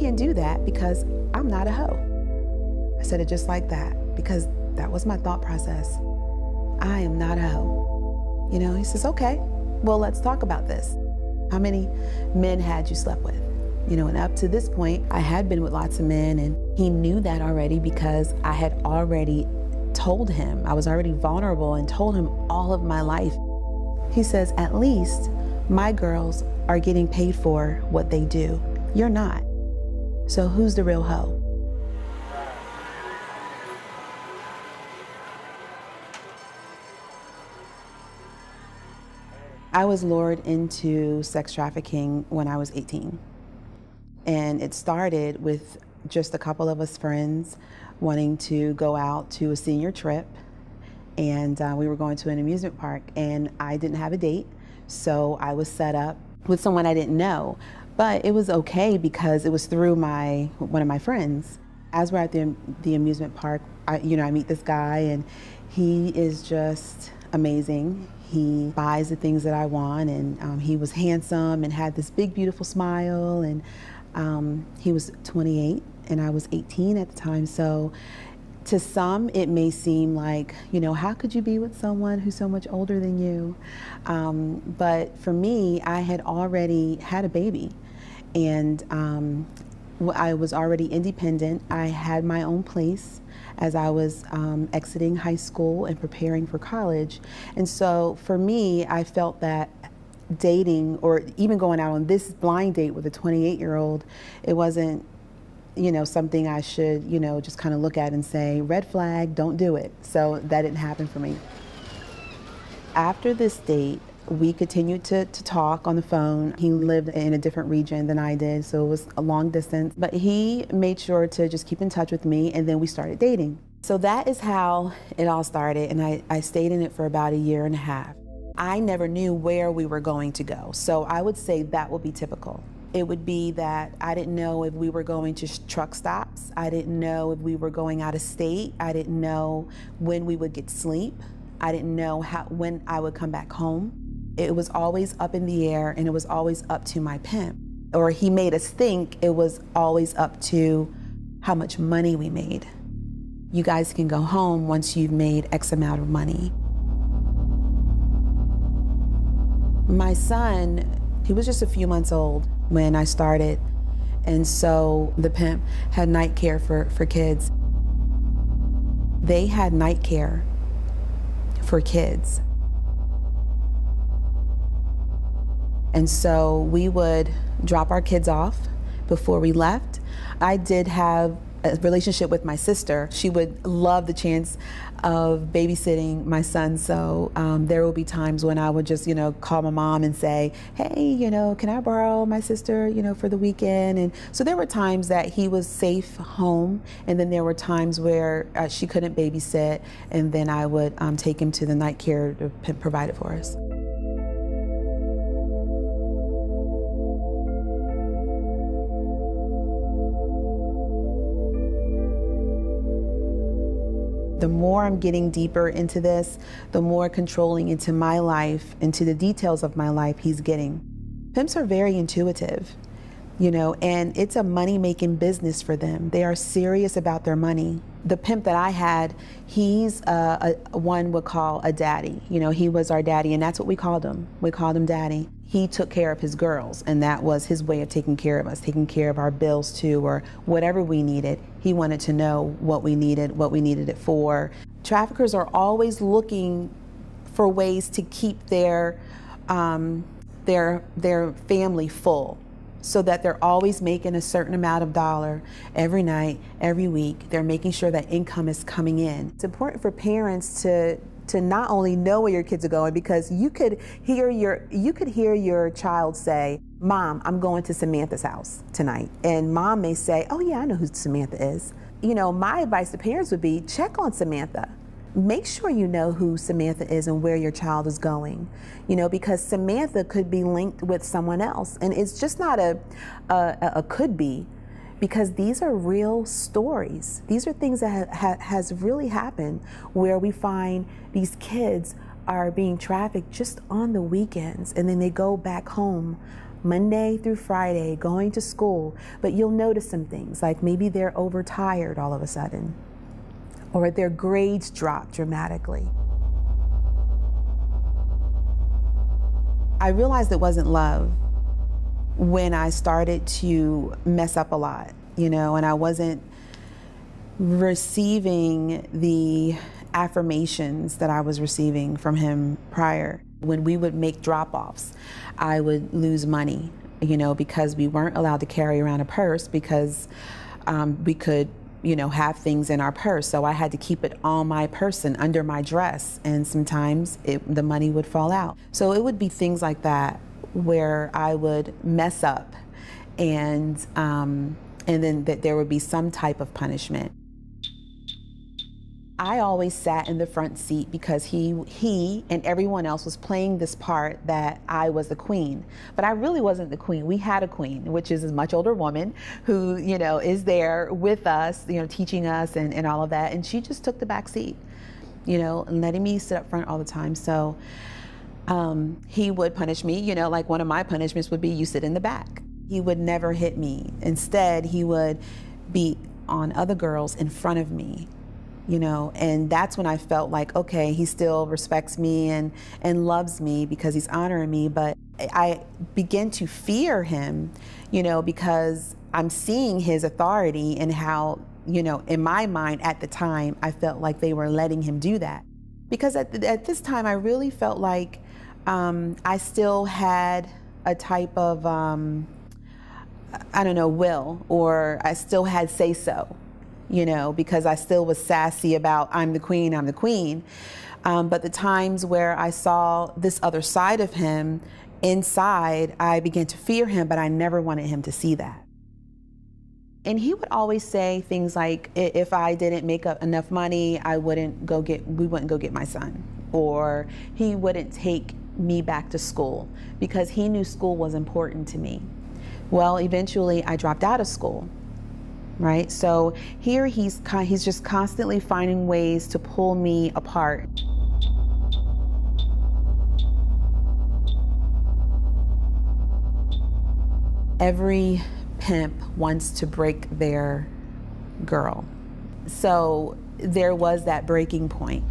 can't do that because I'm not a hoe. I said it just like that because that was my thought process. I am not a hoe. You know, he says, okay, well, let's talk about this. How many men had you slept with? You know, and up to this point, I had been with lots of men, and he knew that already because I had already told him. I was already vulnerable and told him all of my life. He says, at least my girls are getting paid for what they do. You're not. So who's the real hoe? I was lured into sex trafficking when I was 18. And it started with just a couple of us friends wanting to go out to a senior trip. And we were going to an amusement park, and I didn't have a date. So I was set up with someone I didn't know. But it was okay because it was through one of my friends. As we're at the amusement park, I meet this guy, and he is just amazing. He buys the things that I want, and he was handsome and had this big, beautiful smile, and he was 28 and I was 18 at the time. So to some, it may seem like, you know, how could you be with someone who's so much older than you? But for me, I had already had a baby, and I was already independent. I had my own place as I was exiting high school and preparing for college. And so for me, I felt that dating or even going out on this blind date with a 28-year-old, it wasn't, you know, something I should, you know, just kind of look at and say, red flag, don't do it. So that didn't happen for me. After this date, we continued to talk on the phone. He lived in a different region than I did, so it was a long distance. But he made sure to just keep in touch with me, and then we started dating. So that is how it all started, and I stayed in it for about 1.5 years. I never knew where we were going to go, so I would say that would be typical. It would be that I didn't know if we were going to truck stops. I didn't know if we were going out of state. I didn't know when we would get sleep. I didn't know when I would come back home. It was always up in the air, and it was always up to my pimp. Or he made us think it was always up to how much money we made. You guys can go home once you've made X amount of money. My son, he was just a few months old when I started. And so the pimp had night care for kids. They had night care for kids. And so we would drop our kids off before we left. I did have a relationship with my sister. She would love the chance of babysitting my son. So there will be times when I would just, you know, call my mom and say, hey, you know, can I borrow my sister, you know, for the weekend? And so there were times that he was safe home. And then there were times where she couldn't babysit. And then I would take him to the night care to provide it for us. The more I'm getting deeper into this, the more controlling into my life, into the details of my life he's getting. Pimps are very intuitive, you know, and it's a money-making business for them. They are serious about their money. The pimp that I had, he's one would call a daddy. You know, he was our daddy, and that's what we called him. We called him daddy. He took care of his girls, and that was his way of taking care of us, taking care of our bills too, or whatever we needed. He wanted to know what we needed it for. Traffickers are always looking for ways to keep their family full, so that they're always making a certain amount of dollar every night, every week. They're making sure that income is coming in. It's important for parents to not only know where your kids are going, because you could hear your child say, Mom, I'm going to Samantha's house tonight. And Mom may say, oh yeah, I know who Samantha is. You know, my advice to parents would be, check on Samantha. Make sure you know who Samantha is and where your child is going, you know, because Samantha could be linked with someone else. And it's just not a could be, because these are real stories. These are things that has really happened, where we find these kids are being trafficked just on the weekends, and then they go back home Monday through Friday, going to school, but you'll notice some things, like maybe they're overtired all of a sudden, or their grades drop dramatically. I realized it wasn't love when I started to mess up a lot, and I wasn't receiving the affirmations that I was receiving from him prior. When we would make drop-offs, I would lose money, because we weren't allowed to carry around a purse because we could, have things in our purse. So I had to keep it on my person under my dress, and sometimes the money would fall out. So it would be things like that where I would mess up, and then that there would be some type of punishment. I always sat in the front seat because he and everyone else was playing this part that I was the queen. But I really wasn't the queen. We had a queen, which is a much older woman who, is there with us, teaching us and all of that. And she just took the back seat, and letting me sit up front all the time. So he would punish me, like one of my punishments would be you sit in the back. He would never hit me. Instead, he would beat on other girls in front of me. And that's when I felt like, okay, he still respects me and loves me because he's honoring me. But I began to fear him, because I'm seeing his authority and how, in my mind at the time, I felt like they were letting him do that. Because at this time, I really felt like I still had a type of, will, or I still had say-so. Because I still was sassy about I'm the queen. But the times where I saw this other side of him inside, I began to fear him, but I never wanted him to see that. And he would always say things like, if I didn't make up enough money, we wouldn't go get my son. Or he wouldn't take me back to school because he knew school was important to me. Well, eventually I dropped out of school. Right? So here he's just constantly finding ways to pull me apart. Every pimp wants to break their girl. So there was that breaking point.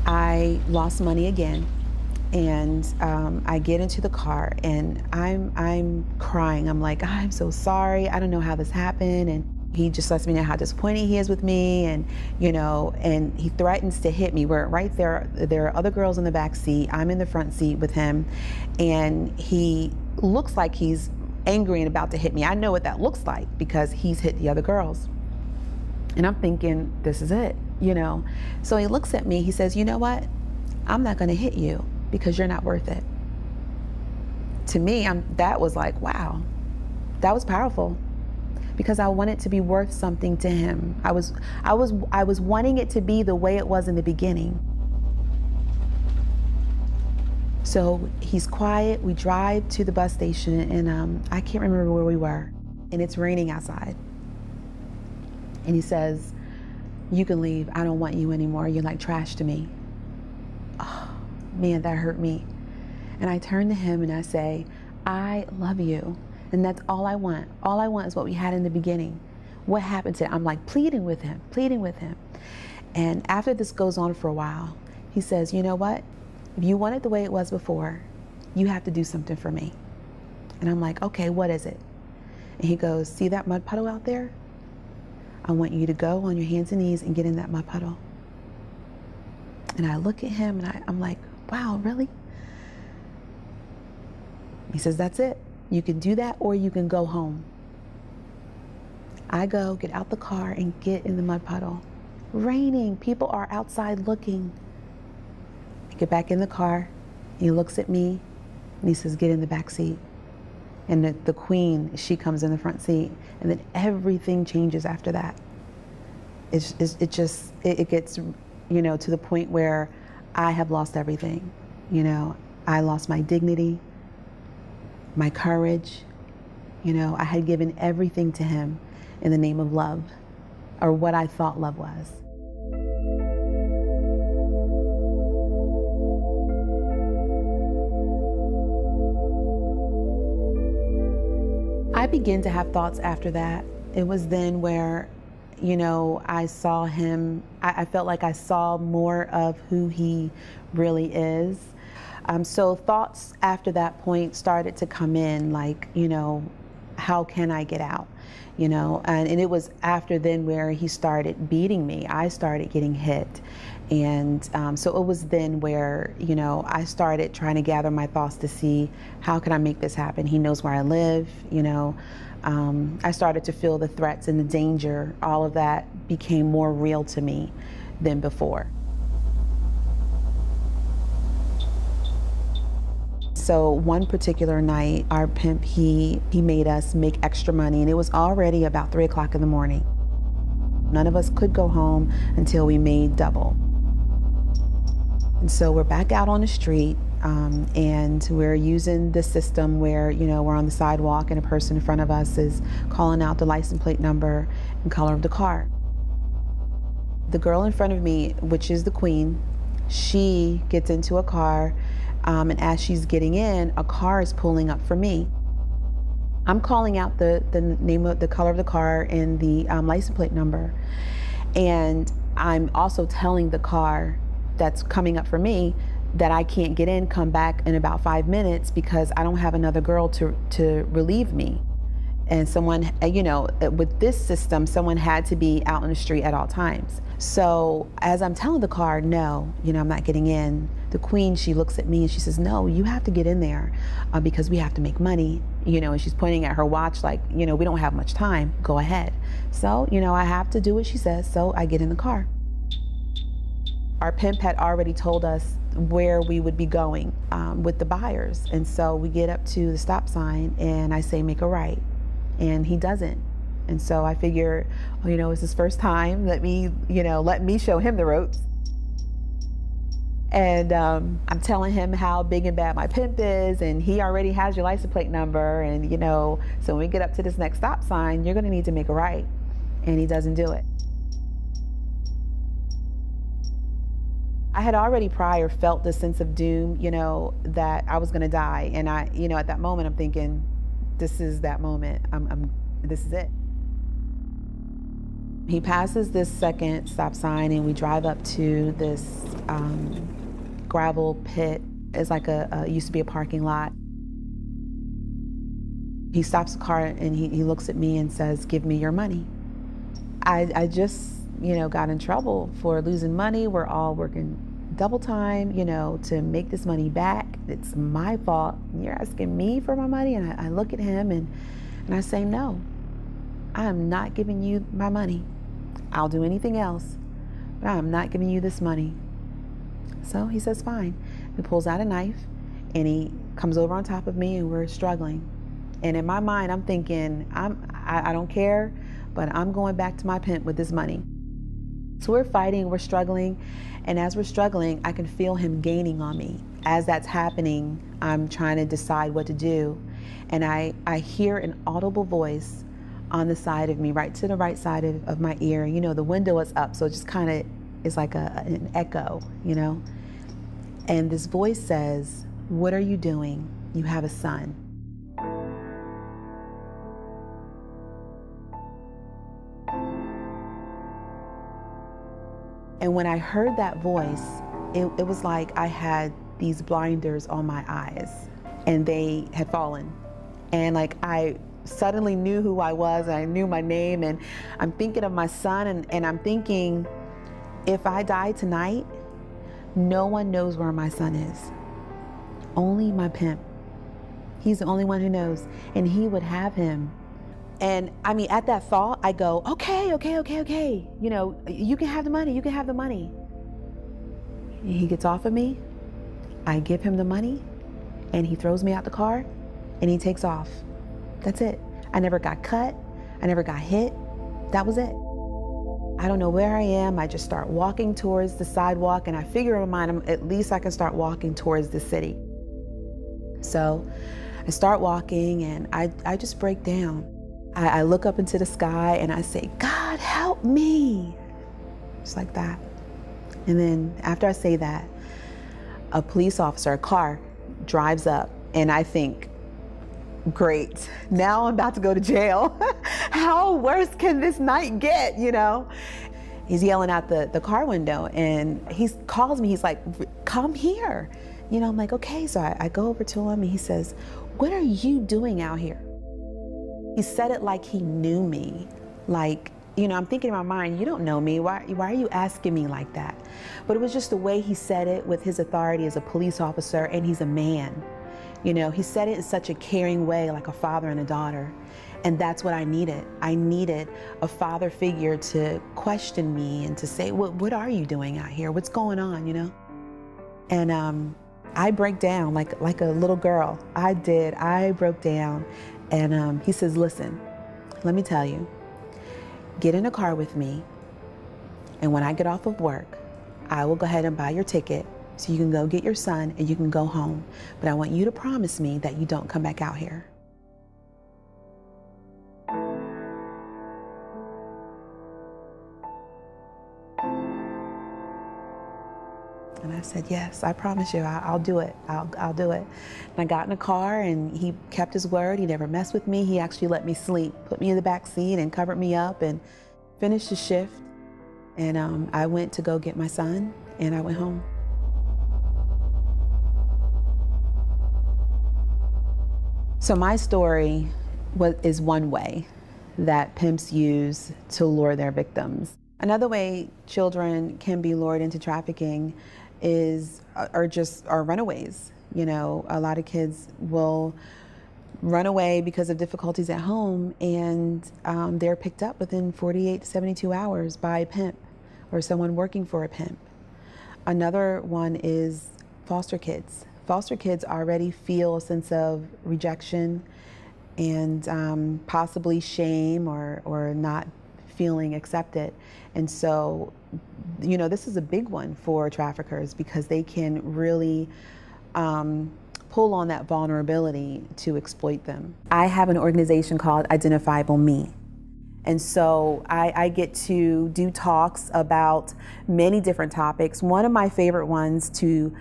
I lost money again. And I get into the car and I'm crying. I'm like, I'm so sorry. I don't know how this happened. And he just lets me know how disappointed he is with me. And, and he threatens to hit me. We're right there. There are other girls in the back seat. I'm in the front seat with him. And he looks like he's angry and about to hit me. I know what that looks like because he's hit the other girls. And I'm thinking, this is it, So he looks at me. He says, you know what? I'm not going to hit you, because you're not worth it. To me, that was like, wow, that was powerful, because I wanted to be worth something to him. I was wanting it to be the way it was in the beginning. So he's quiet. We drive to the bus station, and I can't remember where we were, and it's raining outside. And he says, you can leave. I don't want you anymore. You're like trash to me. Oh, man, that hurt me. And I turn to him and I say, I love you. And that's all I want. All I want is what we had in the beginning. What happened to it? I'm like pleading with him. And after this goes on for a while, he says, you know what? If you want it the way it was before, you have to do something for me. And I'm like, okay, what is it? And he goes, see that mud puddle out there? I want you to go on your hands and knees and get in that mud puddle. And I look at him and I'm like, wow, really? He says, that's it. You can do that or you can go home. I go, get out the car and get in the mud puddle. Raining, people are outside looking. I get back in the car, he looks at me and he says, get in the back seat. And the queen, she comes in the front seat, and then everything changes after that. It gets, to the point where I have lost everything. I lost my dignity, my courage. I had given everything to him in the name of love, or what I thought love was. I began to have thoughts after that. It was then where, I saw him, I felt like I saw more of who he really is. So thoughts after that point started to come in, like, how can I get out? And it was after then where he started beating me. I started getting hit. And so it was then where, I started trying to gather my thoughts to see how can I make this happen. He knows where I live, I started to feel the threats and the danger. All of that became more real to me than before. So one particular night, our pimp, he made us make extra money, and it was already about 3 o'clock in the morning. None of us could go home until we made double. And so we're back out on the street, and we're using the system where, we're on the sidewalk and a person in front of us is calling out the license plate number and color of the car. The girl in front of me, which is the queen, she gets into a car, and as she's getting in, a car is pulling up for me. I'm calling out the name of the color of the car and the license plate number. And I'm also telling the car that's coming up for me that I can't get in, come back in about 5 minutes because I don't have another girl to relieve me. And someone, with this system, someone had to be out on the street at all times. So as I'm telling the car, no, I'm not getting in, the queen, she looks at me and she says, no, you have to get in there because we have to make money, and she's pointing at her watch like, we don't have much time, go ahead. So, I have to do what she says, so I get in the car. Our pimp had already told us where we would be going with the buyers. And so we get up to the stop sign and I say, make a right. And he doesn't. And so I figure, it's his first time. Let me show him the ropes. And I'm telling him how big and bad my pimp is, and he already has your license plate number. And, so when we get up to this next stop sign, you're going to need to make a right. And he doesn't do it. I had already prior felt the sense of doom, that I was going to die. And at that moment, I'm thinking, this is that moment. This is it. He passes this second stop sign and we drive up to this gravel pit. It's like used to be a parking lot. He stops the car and he looks at me and says, give me your money. I just, got in trouble for losing money. We're all working double time, to make this money back. It's my fault. You're asking me for my money? And I look at him and I say, no, I am not giving you my money. I'll do anything else, but I'm not giving you this money. So he says, fine. He pulls out a knife and he comes over on top of me and we're struggling. And in my mind, I'm thinking, I don't care, but I'm going back to my pimp with this money. So we're fighting, we're struggling. And as we're struggling, I can feel him gaining on me. As that's happening, I'm trying to decide what to do. And I hear an audible voice on the side of me, right to the right side of my ear. The window is up, so it just kind of is like an echo, And this voice says, what are you doing? You have a son. And when I heard that voice, it was like I had these blinders on my eyes and they had fallen. And like I suddenly knew who I was, and I knew my name, and I'm thinking of my son, and I'm thinking, if I die tonight, no one knows where my son is. Only my pimp. He's the only one who knows, and he would have him. And I mean, at that thought, I go, okay. You can have the money, you can have the money. And he gets off of me, I give him the money, and he throws me out the car, and he takes off. That's it. I never got cut, I never got hit, that was it. I don't know where I am, I just start walking towards the sidewalk, and I figure in my mind, at least I can start walking towards the city. So I start walking, and I just break down. I look up into the sky and I say, God, help me. Just like that. And then after I say that, a police officer, a car drives up, and I think, great, now I'm about to go to jail. How worse can this night get, you know? He's yelling out the car window, and he calls me, he's like, come here. You know, I'm like, okay. So I go over to him and he says, what are you doing out here? He said it like he knew me. Like, you know, I'm thinking in my mind, you don't know me. Why are you asking me like that? But it was just the way he said it with his authority as a police officer, and he's a man. You know, he said it in such a caring way, like a father and a daughter. And that's what I needed. I needed a father figure to question me and to say, what are you doing out here? What's going on, you know? And I break down like a little girl. I did. I broke down. And he says, listen, let me tell you, get in a car with me. And when I get off of work, I will go ahead and buy your ticket so you can go get your son and you can go home. But I want you to promise me that you don't come back out here. And I said, yes, I promise you, I'll do it. I'll do it. And I got in a car and he kept his word. He never messed with me. He actually let me sleep, put me in the back seat and covered me up and finished the shift. And I went to go get my son and I went home. So my story is one way that pimps use to lure their victims. Another way children can be lured into trafficking are runaways. You know, a lot of kids will run away because of difficulties at home, and they're picked up within 48 to 72 hours by a pimp or someone working for a pimp. Another one is foster kids. Foster kids already feel a sense of rejection and possibly shame or not feeling accepted. And so, you know, this is a big one for traffickers because they can really pull on that vulnerability to exploit them. I have an organization called Identifiable Me. And so I get to do talks about many different topics. One of my favorite ones to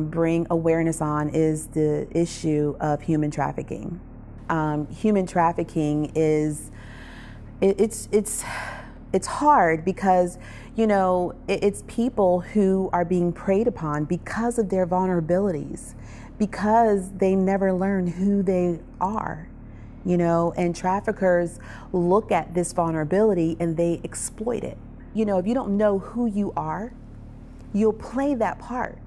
bring awareness on is the issue of human trafficking. Human trafficking is, it's hard because, you know, it's people who are being preyed upon because of their vulnerabilities, because they never learn who they are, you know, and traffickers look at this vulnerability and they exploit it. You know, if you don't know who you are, you'll play that part,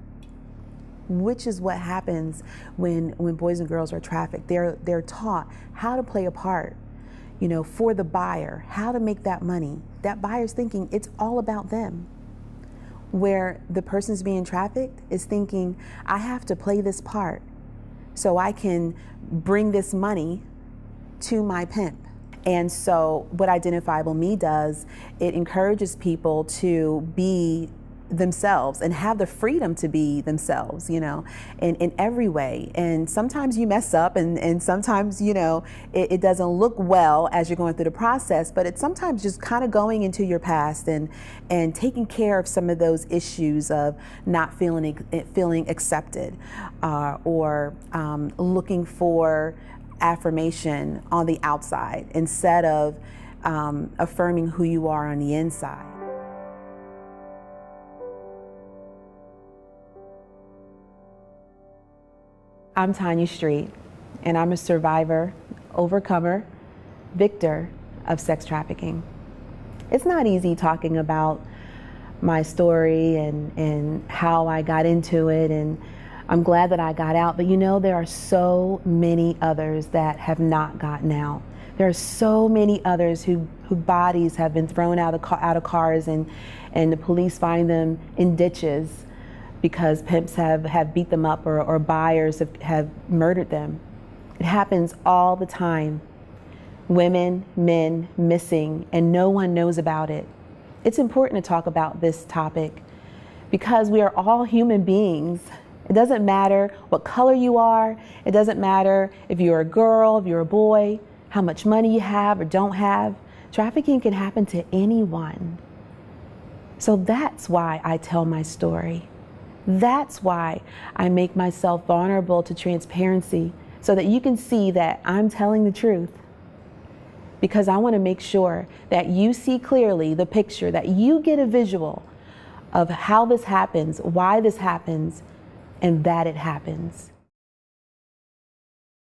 which is what happens when boys and girls are trafficked. They're taught how to play a part, you know, for the buyer, how to make that money. That buyer's thinking it's all about them. Where the person's being trafficked is thinking, I have to play this part so I can bring this money to my pimp. And so what Identifiable Me does, it encourages people to be themselves and have the freedom to be themselves, you know, in every way. And sometimes you mess up and sometimes, you know, it doesn't look well as you're going through the process, but it's sometimes just kind of going into your past and taking care of some of those issues of not feeling accepted or looking for affirmation on the outside instead of affirming who you are on the inside. I'm Tanya Street, and I'm a survivor, overcomer, victor of sex trafficking. It's not easy talking about my story and how I got into it, and I'm glad that I got out, but you know, there are so many others that have not gotten out. There are so many others whose bodies have been thrown out of cars and the police find them in ditches because pimps have beat them up or buyers have murdered them. It happens all the time. Women, men missing, and no one knows about it. It's important to talk about this topic because we are all human beings. It doesn't matter what color you are. It doesn't matter if you're a girl, if you're a boy, how much money you have or don't have. Trafficking can happen to anyone. So that's why I tell my story. That's why I make myself vulnerable to transparency, so that you can see that I'm telling the truth. Because I want to make sure that you see clearly the picture, that you get a visual of how this happens, why this happens, and that it happens.